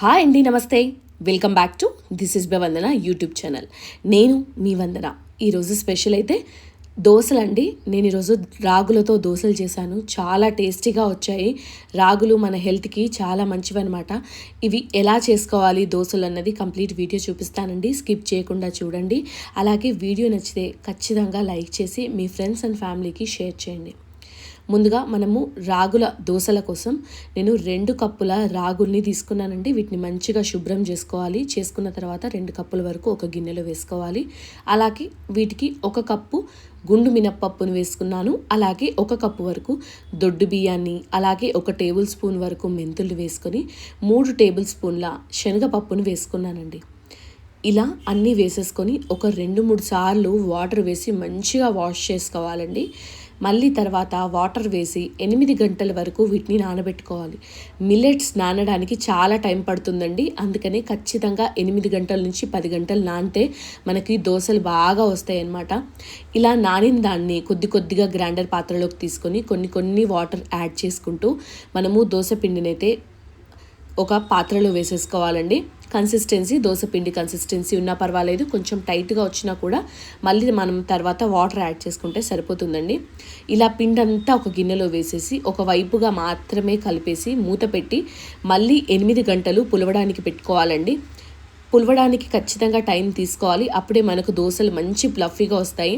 Hi అండి, నమస్తే. Welcome back to this is by Vandana YouTube channel. నేను మీ వందన. ఈరోజు స్పెషల్ అయితే దోశలండి. నేను ఈరోజు రాగులతో దోశలు చేశాను. చాలా టేస్టీగా వచ్చాయి. రాగులు మన హెల్త్కి చాలా మంచివన్నమాట. ఇవి ఎలా చేసుకోవాలి దోశలు అన్నది కంప్లీట్ వీడియో చూపిస్తానండి. స్కిప్ చేయకుండా చూడండి. అలాగే వీడియో నచ్చితే ఖచ్చితంగా లైక్ చేసి మీ ఫ్రెండ్స్ అండ్ ఫ్యామిలీకి షేర్ చేయండి. ముందుగా మనము రాగుల దోశల కోసం నేను 2 కప్పుల రాగుల్ని తీసుకున్నానండి. వీటిని మంచిగా శుభ్రం చేసుకోవాలి. చేసుకున్న తర్వాత 2 కప్పుల వరకు ఒక గిన్నెలో వేసుకోవాలి. అలాగే వీటికి 1 కప్పు గుండు మినప్పప్పును వేసుకున్నాను. అలాగే 1 కప్పు వరకు దొడ్డు బియ్యాన్ని, అలాగే 1 టేబుల్ స్పూన్ వరకు మెంతులు వేసుకొని 3 టేబుల్ స్పూన్ల శనగపప్పును వేసుకున్నానండి. ఇలా అన్నీ వేసేసుకొని ఒక 2-3 సార్లు వాటర్ వేసి మంచిగా వాష్ చేసుకోవాలండి. మళ్ళీ తర్వాత వాటర్ వేసి 8 గంటల వరకు వీటిని నానబెట్టుకోవాలి. మిల్లెట్స్ నానడానికి చాలా టైం పడుతుందండి. అందుకనే ఖచ్చితంగా 8 గంటల నుంచి 10 గంటలు నానితే మనకి దోశలు బాగా వస్తాయి అన్నమాట. ఇలా నానిన దాన్ని కొద్దిగా గ్రైండర్ పాత్రలోకి తీసుకొని కొన్ని వాటర్ యాడ్ చేసుకుంటూ మనము దోశ పిండినైతే ఒక పాత్రలో వేసేసుకోవాలండి. కన్సిస్టెన్సీ దోశపిండి కన్సిస్టెన్సీ ఉన్నా పర్వాలేదు, కొంచెం టైట్గా వచ్చినా కూడా మళ్ళీ మనం తర్వాత వాటర్ యాడ్ చేసుకుంటే సరిపోతుందండి. ఇలా పిండి అంతా ఒక గిన్నెలో వేసేసి ఒకవైపుగా మాత్రమే కలిపేసి మూత పెట్టి మళ్ళీ 8 గంటలు పులవడానికి పెట్టుకోవాలండి. పులవడానికి ఖచ్చితంగా టైం తీసుకోవాలి. అప్పుడే మనకు దోశలు మంచి ఫ్లఫీగా వస్తాయి.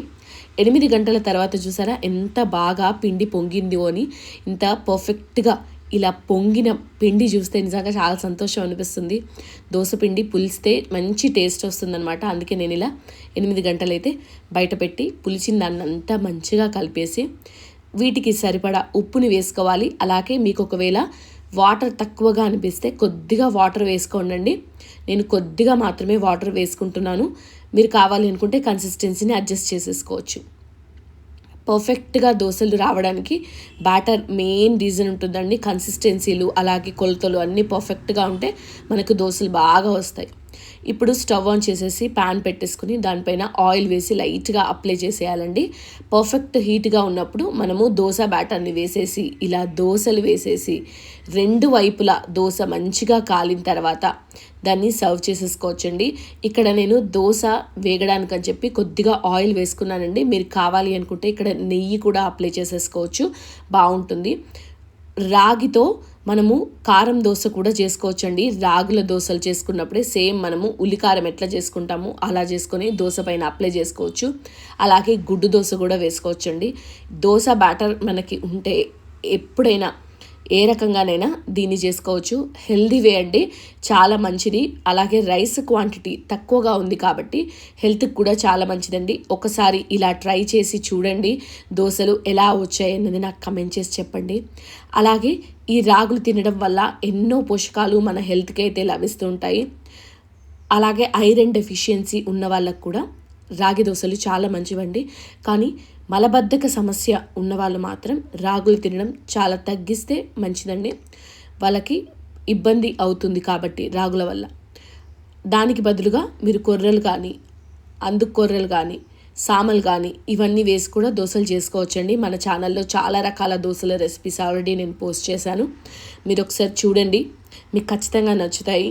8 గంటల తర్వాత చూసారా ఎంత బాగా పిండి పొంగిందో అని. ఇంత పర్ఫెక్ట్గా ఇలా పొంగిన పిండి చూస్తే నిజంగా చాలా సంతోషం అనిపిస్తుంది. దోశ పిండి పులిస్తే మంచి టేస్ట్ వస్తుందన్నమాట. అందుకే నేను ఇలా 8 గంటలైతే బయట పెట్టి పులిచిన దాన్ని అంతా మంచిగా కలిపేసి వీటికి సరిపడా ఉప్పుని వేసుకోవాలి. అలాగే మీకు ఒకవేళ వాటర్ తక్కువగా అనిపిస్తే కొద్దిగా వాటర్ వేసుకోండి. నేను కొద్దిగా మాత్రమే వాటర్ వేసుకుంటున్నాను. మీరు కావాలి అనుకుంటే కన్సిస్టెన్సీని అడ్జస్ట్ చేసేసుకోవచ్చు. పర్ఫెక్ట్గా దోశలు రావడానికి బ్యాటర్ మెయిన్ రీజన్ ఉంటుందండి. కన్సిస్టెన్సీలు అలాగే కొలతలు అన్నీ పర్ఫెక్ట్గా ఉంటే మనకు దోశలు బాగా వస్తాయి. ఇప్పుడు స్టవ్ ఆన్ చేసేసి ప్యాన్ పెట్టేసుకుని దానిపైన ఆయిల్ వేసి లైట్గా అప్లై చేసేయాలండి. పర్ఫెక్ట్ హీట్గా ఉన్నప్పుడు మనము దోశ బ్యాటర్ని వేసేసి ఇలా దోశలు వేసేసి 2 వైపులా దోశ మంచిగా కాలిన తర్వాత దాన్ని సర్వ్ చేసేసుకోవచ్చండి. ఇక్కడ నేను దోశ వేగడానికని చెప్పి కొద్దిగా ఆయిల్ వేసుకున్నానండి. మీరు కావాలి అనుకుంటే ఇక్కడ నెయ్యి కూడా అప్లై చేసేసుకోవచ్చు, బాగుంటుంది. రాగితో మనము కారం దోశ కూడా చేసుకోవచ్చండి. రాగుల దోశలు చేసుకున్నప్పుడే సేమ్ మనము ఉల్లికారం ఎట్లా చేసుకుంటామో అలా చేసుకొని దోశ పైన అప్లై చేసుకోవచ్చు. అలాగే గుడ్డు దోశ కూడా వేసుకోవచ్చండి. దోశ బ్యాటర్ మనకి ఉంటే ఎప్పుడైనా ఏ రకంగానైనా దీన్ని చేసుకోవచ్చు. హెల్దీ వే అండి, చాలా మంచిది. అలాగే రైస్ క్వాంటిటీ తక్కువగా ఉంది కాబట్టి హెల్త్కి కూడా చాలా మంచిదండి. ఒకసారి ఇలా ట్రై చేసి చూడండి. దోశలు ఎలా వచ్చాయి అన్నది నాకు కమెంట్ చేసి చెప్పండి. అలాగే ఈ రాగులు తినడం వల్ల ఎన్నో పోషకాలు మన హెల్త్కి అయితే లభిస్తూ ఉంటాయి. అలాగే ఐరన్ డెఫిషియన్సీ ఉన్న వాళ్ళకు కూడా రాగి దోశలు చాలా మంచివండి. కానీ మలబద్ధక సమస్య ఉన్నవాళ్ళు మాత్రం రాగులు తినడం చాలా తగ్గిస్తే మంచిదండి. వాళ్ళకి ఇబ్బంది అవుతుంది కాబట్టి రాగుల వల్ల. దానికి బదులుగా మీరు కొర్రలు కానీ, అందుకు కొర్రలు కానీ, సామలు కానీ ఇవన్నీ వేసి కూడా దోశలు చేసుకోవచ్చండి. మన ఛానల్లో చాలా రకాల దోశల రెసిపీస్ ఆల్రెడీ నేను పోస్ట్ చేశాను. మీరు ఒకసారి చూడండి, మీకు ఖచ్చితంగా నచ్చుతాయి.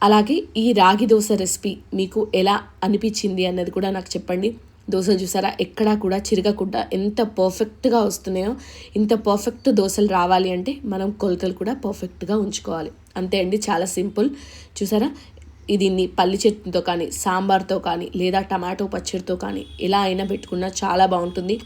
అలాగే ఈ రాగి దోశ రెసిపీ మీకు ఎలా అనిపించింది అన్నది కూడా నాకు చెప్పండి. దోశలు చూసారా ఎక్కడా కూడా చిరగకుండా ఎంత పర్ఫెక్ట్గా వస్తున్నాయో. ఇంత పర్ఫెక్ట్ దోశలు రావాలి అంటే మనం కొలతలు కూడా పర్ఫెక్ట్గా ఉంచుకోవాలి. అంతే అండి, చాలా సింపుల్. చూసారా, దీన్ని పల్లి చట్నీతో కానీ, సాంబార్తో కానీ, లేదా టమాటో పచ్చడితో కానీ ఎలా అయినా పెట్టుకున్నా చాలా బాగుంటుంది.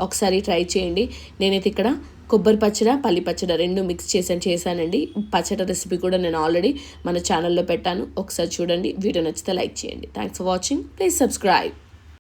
ఒకసారి ట్రై చేయండి. నేనైతే ఇక్కడ కొబ్బరి పచ్చడి, పల్లి పచ్చడి 2 మిక్స్ చేశానండి. పచ్చడి రెసిపీ కూడా నేను ఆల్రెడీ మన ఛానల్లో పెట్టాను. ఒకసారి చూడండి. వీడియో నచ్చితే లైక్ చేయండి. Thanks for watching. Please subscribe.